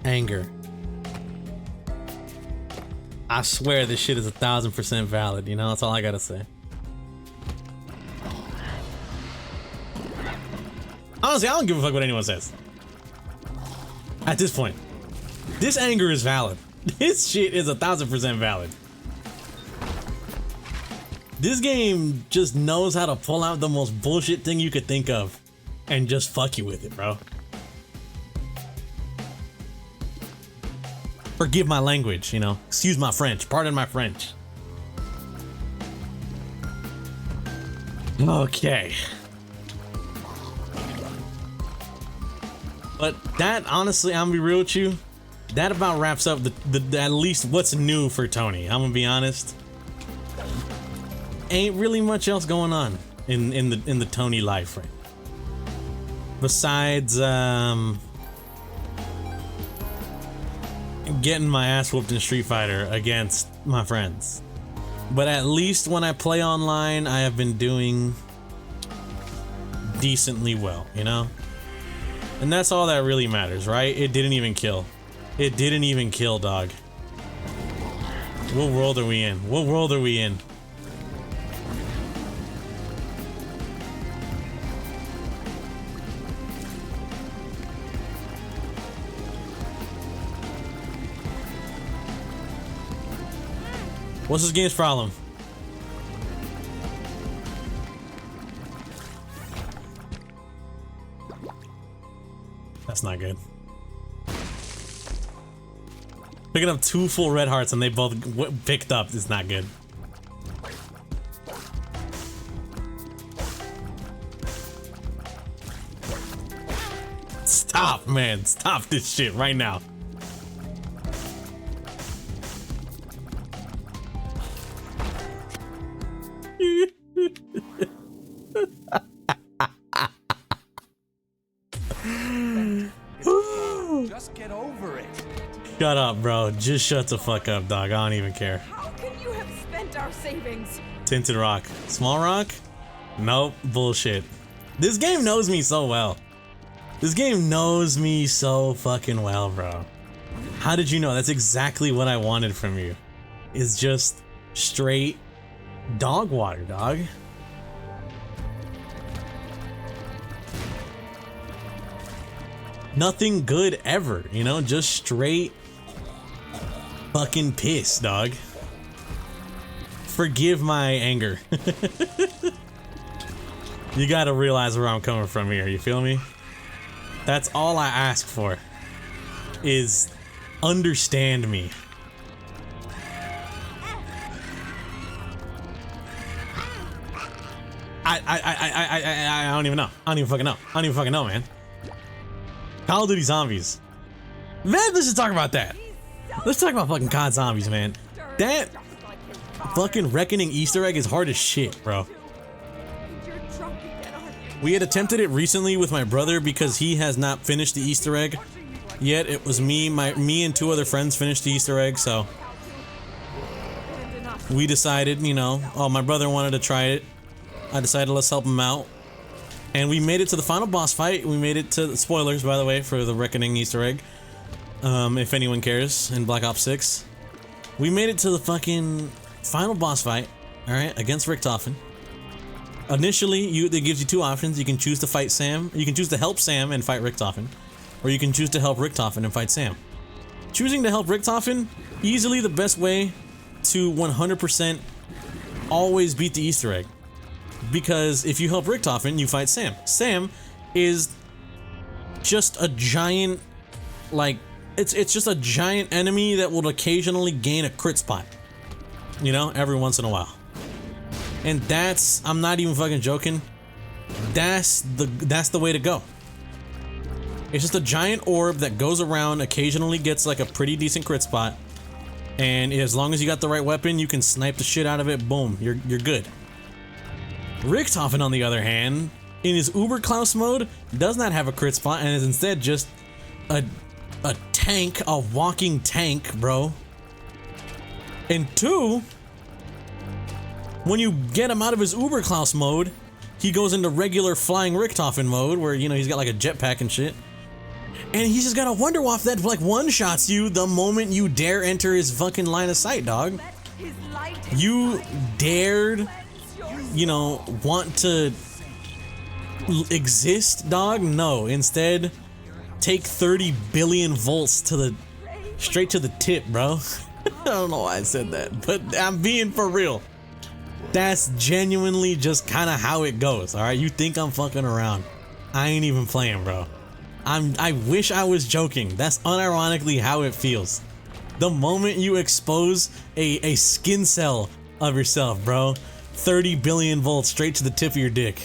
anger. I swear this shit is 1000% valid, you know? That's all I gotta say. Honestly, I don't give a fuck what anyone says. At this point. This anger is valid. This shit is 1000% valid. This game just knows how to pull out the most bullshit thing you could think of and just fuck you with it, bro. Forgive my language, you know. Excuse my French. Pardon my French. Okay. But that, honestly, I'm gonna be real with you. That about wraps up the at least what's new for Tony. I'm gonna be honest. Ain't really much else going on in the Tony life, right? Besides getting my ass whooped in Street Fighter against my friends. But at least when I play online, I have been doing decently well, you know? And that's all that really matters, right? It didn't even kill. It didn't even kill, dog. What world are we in? What world are we in? What's this game's problem? That's not good. Picking up 2 full red hearts and they both picked up is not good. Stop, man. Stop this shit right now. Just get over it. Shut up, bro. Just shut the fuck up, dog. I don't even care. How can you have spent our savings? Tinted rock. Small rock? Nope. Bullshit. This game knows me so well. This game knows me so fucking well, bro. How did you know? That's exactly what I wanted from you. is just straight dog water, dog. Nothing good ever, you know, just straight fucking piss, dog. Forgive my anger. You gotta realize where I'm coming from here, you feel me? That's all I ask for, is understand me. I don't even know. I don't even fucking know. I don't even fucking know, man. Call of Duty Zombies. Man, let's just talk about that. Let's talk about fucking COD Zombies, man. That fucking Reckoning Easter egg is hard as shit, bro. We had attempted it recently with my brother because he has not finished the Easter egg yet. It was me and 2 other friends finished the Easter egg, so we decided, you know, oh, my brother wanted to try it. I decided let's help him out. And we made it to the final boss fight. We made it to, spoilers by the way, for the Reckoning Easter egg. If anyone cares, in Black Ops 6. We made it to the fucking final boss fight, alright, against Richtofen. Initially, it gives you 2 options. You can choose to fight Sam. You can choose to help Sam and fight Richtofen. Or you can choose to help Richtofen and fight Sam. Choosing to help Richtofen, easily the best way to 100% always beat the Easter egg. Because if you help Richtofen, you fight Sam. Sam is just a giant, like, it's just a giant enemy that will occasionally gain a crit spot. You know, every once in a while. And that's, I'm not even fucking joking, that's the way to go. It's just a giant orb that goes around, occasionally gets like a pretty decent crit spot, and as long as you got the right weapon, you can snipe the shit out of it, boom, you're good. Richtofen, on the other hand, in his Uber Klaus mode, does not have a crit spot and is instead just a tank, a walking tank, bro. And 2, when you get him out of his Uber Klaus mode, he goes into regular flying Richtofen mode, where, you know, he's got like a jetpack and shit. And he's just got a Wonderwaff that like one-shots you the moment you dare enter his fucking line of sight, dog. You dared, you know, want to exist, dog? No, instead, take 30 billion volts to the, straight to the tip, bro. I don't know why I said that, but I'm being for real. That's genuinely just kind of how it goes, alright? You think I'm fucking around. I ain't even playing, bro. I wish I was joking. That's unironically how it feels. The moment you expose a skin cell of yourself, bro, 30 billion volts straight to the tip of your dick.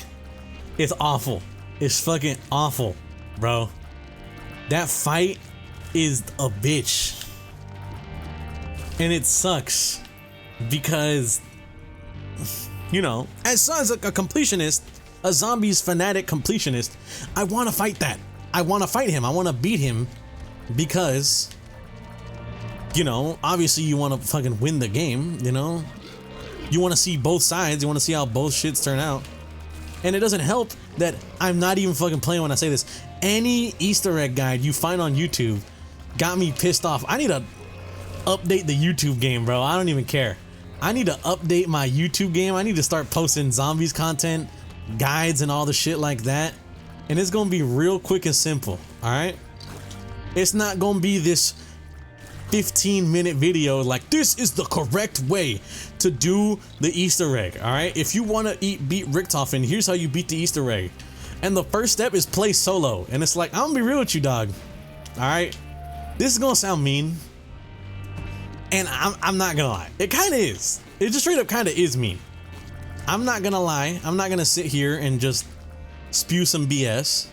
It's awful. It's fucking awful, bro. That fight is a bitch. And it sucks because, you know, as a completionist, a zombies fanatic completionist, I want to fight that. I want to fight him. I want to beat him because, you know, obviously you want to fucking win the game, you know? You want to see both sides. You want to see how both shits turn out. And it doesn't help that I'm not even fucking playing when I say this. Any Easter egg guide you find on YouTube got me pissed off. I need to update the YouTube game, bro. I don't even care. I need to update my YouTube game. I need to start posting zombies content, guides, and all the shit like that. And it's gonna be real quick and simple, alright? It's not gonna be this 15-minute video like, this is the correct way to do the Easter egg, alright? If you wanna beat Richtofen, here's how you beat the Easter egg. And the first step is play solo. And it's like, I'm gonna be real with you, dog. Alright? This is gonna sound mean. And I'm not gonna lie. It kinda is. It just straight up kinda is mean. I'm not gonna lie. I'm not gonna sit here and just spew some BS.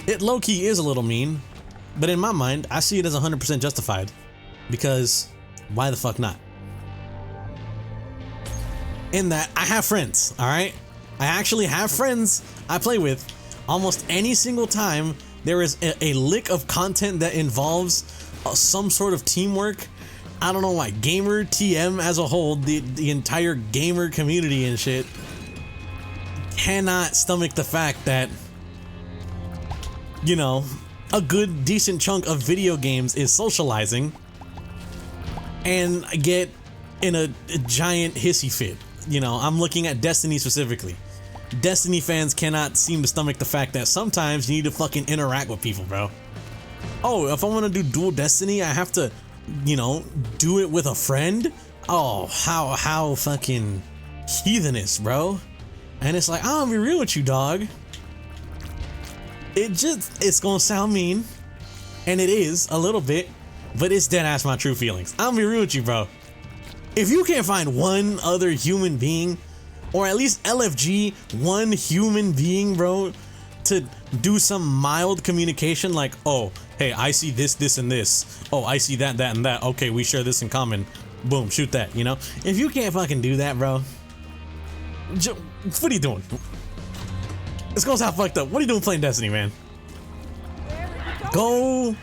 It low-key is a little mean, but in my mind, I see it as 100% justified. Because why the fuck not? In that, I have friends, alright? I actually have friends I play with. Almost any single time there is a lick of content that involves some sort of teamwork. I don't know why. Gamer TM as a whole, the entire gamer community and shit, cannot stomach the fact that, you know, a good decent chunk of video games is socializing, and get in a giant hissy fit. You know, I'm looking at Destiny specifically. Destiny fans cannot seem to stomach the fact that sometimes you need to fucking interact with people, bro. Oh, if I want to do dual Destiny, I have to, you know, do it with a friend? Oh, how fucking heathenish, bro. And it's like, I'm gonna be real with you, dog. It's gonna sound mean, and it is a little bit, but it's dead ass my true feelings. I'm gonna be real with you, bro. If you can't find one other human being, or at least LFG, one human being, bro, to do some mild communication like, oh, hey, I see this, this, and this. Oh, I see that, that, and that. Okay, we share this in common. Boom, shoot that, you know? If you can't fucking do that, bro, what are you doing? It's gonna sound fucked up. What are you doing playing Destiny, man? Go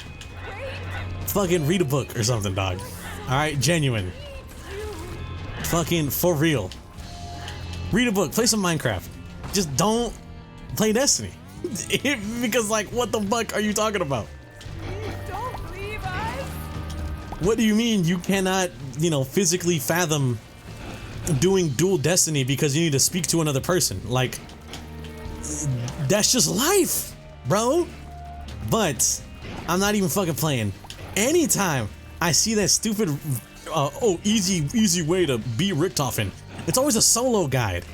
fucking read a book or something, dog. Alright, genuine. Fucking for real. Read a book, play some Minecraft. Just don't play Destiny. Because, like, what the fuck are you talking about? Don't leave us. What do you mean you cannot, you know, physically fathom doing dual Destiny because you need to speak to another person? Like, that's just life, bro. But I'm not even fucking playing. Anytime I see that stupid, easy way to beat Richtofen, it's always a solo guide.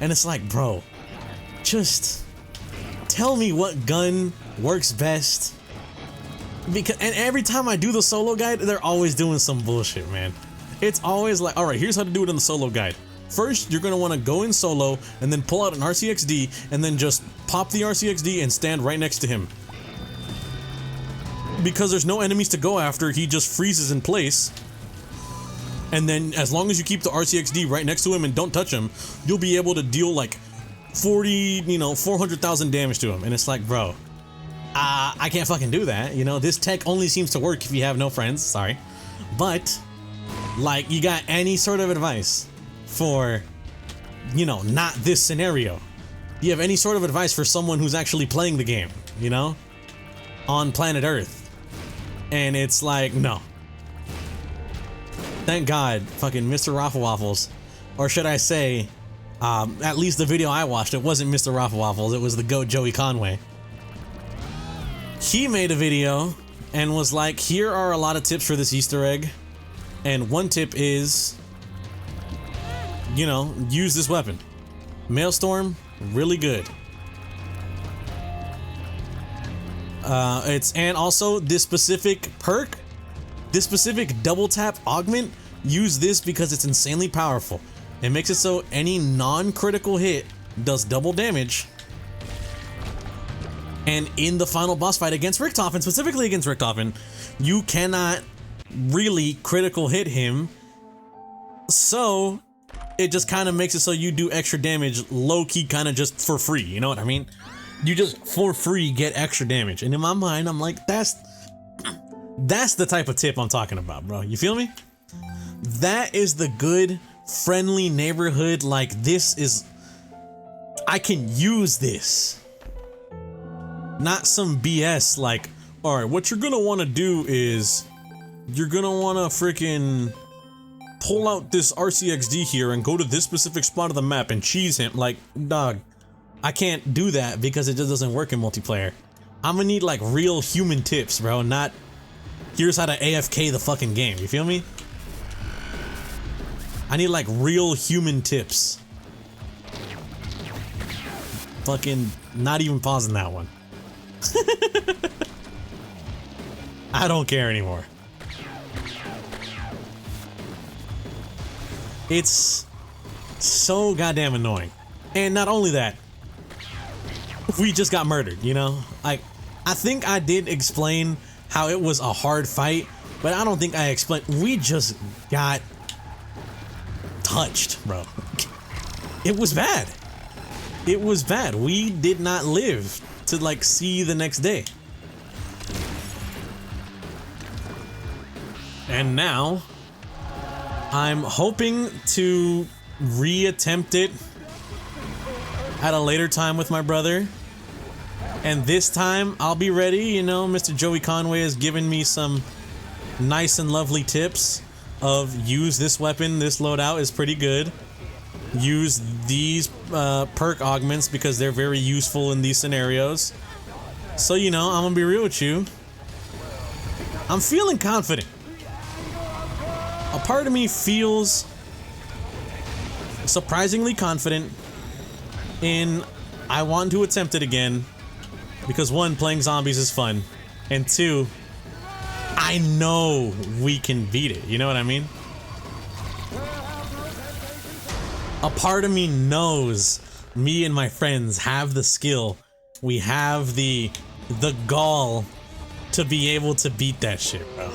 And it's like, bro, just tell me what gun works best. Because, and every time I do the solo guide, they're always doing some bullshit, man. It's always like, all right, here's how to do it in the solo guide. First, you're gonna wanna go in solo and then pull out an RCXD and then just pop the RCXD and stand right next to him. Because there's no enemies to go after, he just freezes in place. And then as long as you keep the RCXD right next to him and don't touch him, you'll be able to deal like 400,000 damage to him. And it's like, bro, I can't fucking do that. You know, this tech only seems to work if you have no friends, sorry. But, like, you got any sort of advice for, you know, not this scenario? Do you have any sort of advice for someone who's actually playing the game, you know, on planet Earth? And it's like, no. Thank God, fucking Mr. Raffle Waffles, or should I say, at least the video I watched, it wasn't Mr. Raffle Waffles, it was the GOAT Joey Conway. He made a video and was like, here are a lot of tips for this Easter egg. And one tip is, you know, use this weapon. Maelstrom, really good. And also this specific perk, this specific double tap augment, use this because it's insanely powerful. It makes it so any non-critical hit does double damage. And in the final boss fight against Richtofen, specifically against Richtofen, you cannot really critical hit him. So it just kind of makes it so you do extra damage low-key, kind of just for free, you know what I mean? You just for free get extra damage. And in my mind, I'm like, that's the type of tip I'm talking about, bro. You feel me? That is the good, friendly neighborhood. Like, this is, I can use this. Not some BS like, all right, what you're gonna want to do is you're gonna want to freaking pull out this RCXD here and go to this specific spot of the map and cheese him. Like, dog, I can't do that because it just doesn't work in multiplayer. I'm gonna need like real human tips, bro, not here's how to AFK the fucking game. You feel me? I need like real human tips. Fucking not even pausing that one. I don't care anymore. It's so goddamn annoying. And not only that, we just got murdered, you know? I think I did explain how it was a hard fight, but I don't think I explained. We just got touched, bro. It was bad. It was bad. We did not live to like see the next day. And now I'm hoping to reattempt it at a later time with my brother. And this time I'll be ready, you know, Mr. Joey Conway has given me some nice and lovely tips. of use this weapon, this loadout is pretty good. Use these perk augments because they're very useful in these scenarios. So, you know, I'm gonna be real with you. I'm feeling confident. A part of me feels surprisingly confident in I want to attempt it again because one, playing zombies is fun, and two, I know we can beat it. You know what I mean? A part of me knows me and my friends have the skill. We have the gall to be able to beat that shit, bro.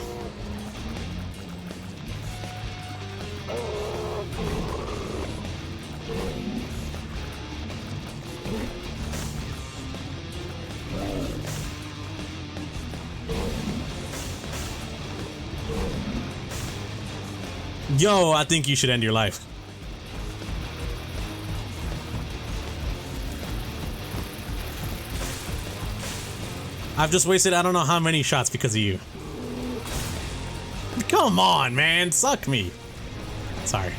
Yo, I think you should end your life. I've just wasted I don't know how many shots because of you. Come on, man. Suck me. Sorry.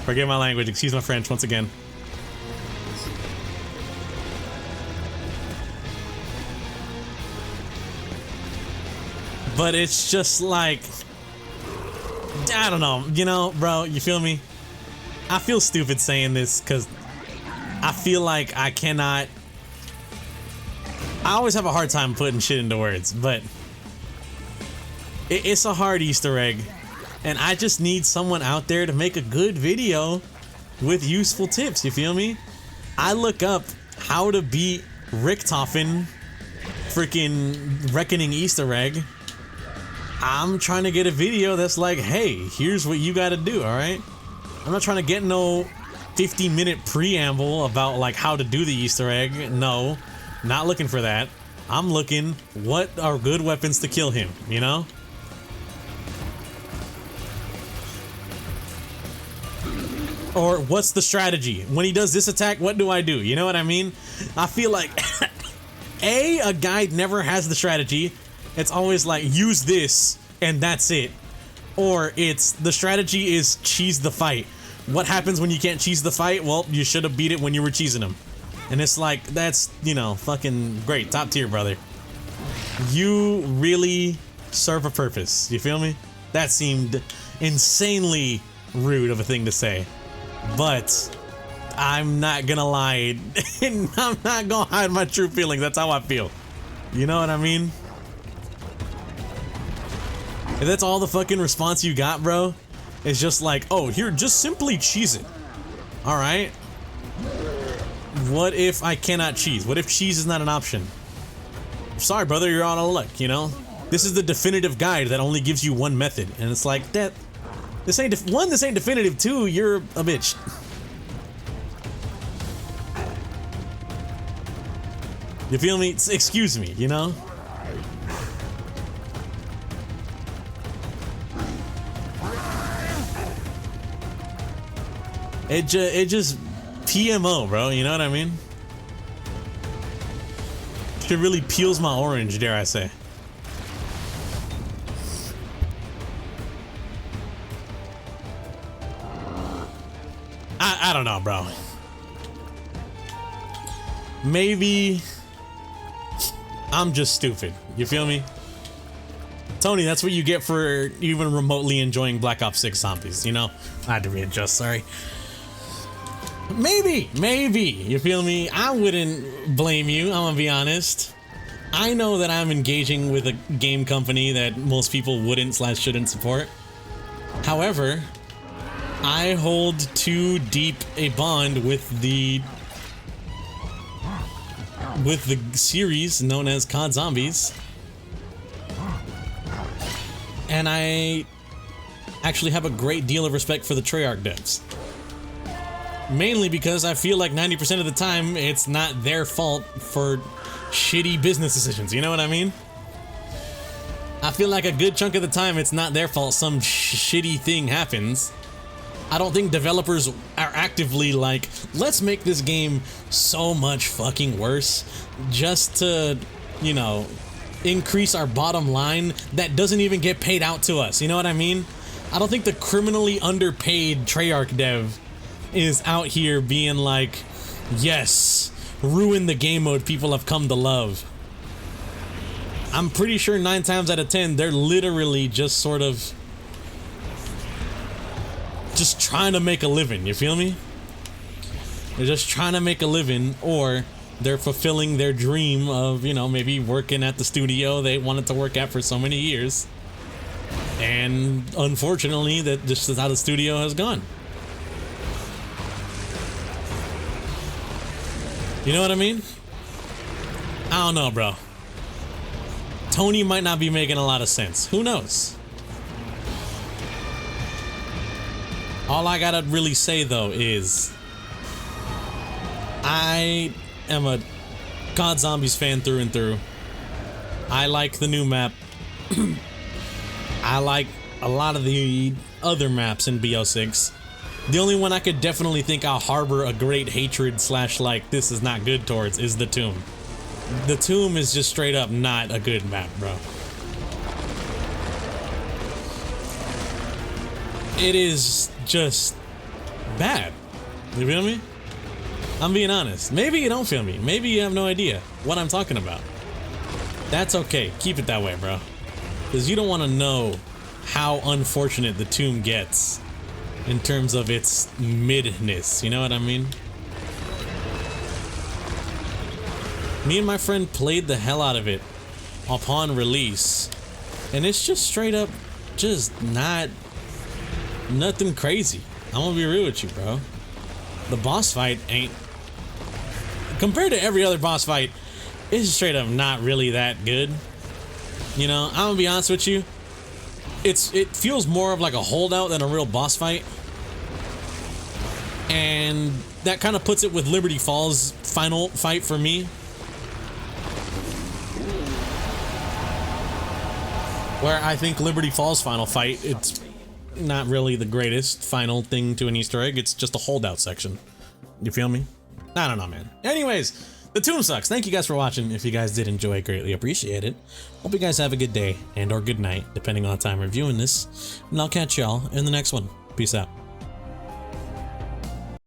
Forget my language. Excuse my French once again. But it's just like, I don't know. You know, bro, you feel me? I feel stupid saying this because I feel like I cannot. I always have a hard time putting shit into words, but it's a hard Easter egg, and I just need someone out there to make a good video with useful tips, you feel me? I look up how to beat Richtofen freaking Reckoning Easter egg. I'm trying to get a video that's like, hey, here's what you gotta do, alright? I'm not trying to get no 50-minute preamble about like how to do the Easter egg, no. Not looking for that. I'm looking, what are good weapons to kill him, you know? Or what's the strategy? When he does this attack, what do I do? You know what I mean? I feel like a guide never has the strategy. It's always like, use this, and that's it. Or it's, the strategy is cheese the fight. What happens when you can't cheese the fight? Well, you should have beat it when you were cheesing him. And it's like, that's, you know, fucking great. Top tier, brother. You really serve a purpose. You feel me? That seemed insanely rude of a thing to say. But I'm not gonna lie. I'm not gonna hide my true feelings. That's how I feel. You know what I mean? If that's all the fucking response you got, bro, it's just like, oh, here, just simply cheese it. Alright. What if I cannot cheese? What if cheese is not an option? Sorry, brother, you're out of luck, you know? This is the definitive guide that only gives you one method. And it's like, that... This ain't... One, this ain't definitive. Two, you're a bitch. You feel me? Excuse me, you know? It just... PMO, bro, you know what I mean? Shit really peels my orange, dare I say. I don't know, bro. Maybe I'm just stupid. You feel me? Tony, that's what you get for even remotely enjoying Black Ops 6 Zombies, you know? I had to readjust, sorry. Maybe, you feel me? I wouldn't blame you, I'm gonna be honest. I know that I'm engaging with a game company that most people wouldn't / shouldn't support. However, I hold too deep a bond with the series known as COD Zombies. And I actually have a great deal of respect for the Treyarch devs. Mainly because I feel like 90% of the time, it's not their fault for shitty business decisions, you know what I mean? I feel like a good chunk of the time, it's not their fault some shitty thing happens. I don't think developers are actively like, let's make this game so much fucking worse just to, you know, increase our bottom line that doesn't even get paid out to us, you know what I mean? I don't think the criminally underpaid Treyarch dev is out here being like, yes, ruin the game mode people have come to love. I'm pretty sure 9 times out of 10, they're literally just sort of just trying to make a living, you feel me? They're just trying to make a living, or they're fulfilling their dream of, you know, maybe working at the studio they wanted to work at for so many years. And unfortunately, that just is how the studio has gone. You know what I mean? I don't know, bro. Tony might not be making a lot of sense. Who knows? All I gotta really say, though, is I am a COD Zombies fan through and through. I like the new map. I like a lot of the other maps in BO6. The only one I could definitely think I'll harbor a great hatred / like this is not good towards is the Tomb. The Tomb is just straight up not a good map, bro. It is just bad. You feel me? I'm being honest. Maybe you don't feel me. Maybe you have no idea what I'm talking about. That's okay. Keep it that way, bro. Because you don't want to know how unfortunate the Tomb gets in terms of its midness. You know what I mean? Me and my friend played the hell out of it upon release, and it's just straight up just nothing crazy. I'm gonna be real with you, bro. The boss fight ain't, compared to every other boss fight, it's straight up not really that good. You know, I'm gonna be honest with you. It feels more of like a holdout than a real boss fight. And that kind of puts it with Liberty Falls' final fight for me. Where I think Liberty Falls' final fight, it's not really the greatest final thing to an Easter egg. It's just a holdout section. You feel me? I don't know, man. Anyways, the Tomb sucks. Thank you guys for watching. If you guys did enjoy, greatly appreciate it. Hope you guys have a good day and or good night, depending on the time reviewing this. And I'll catch y'all in the next one. Peace out.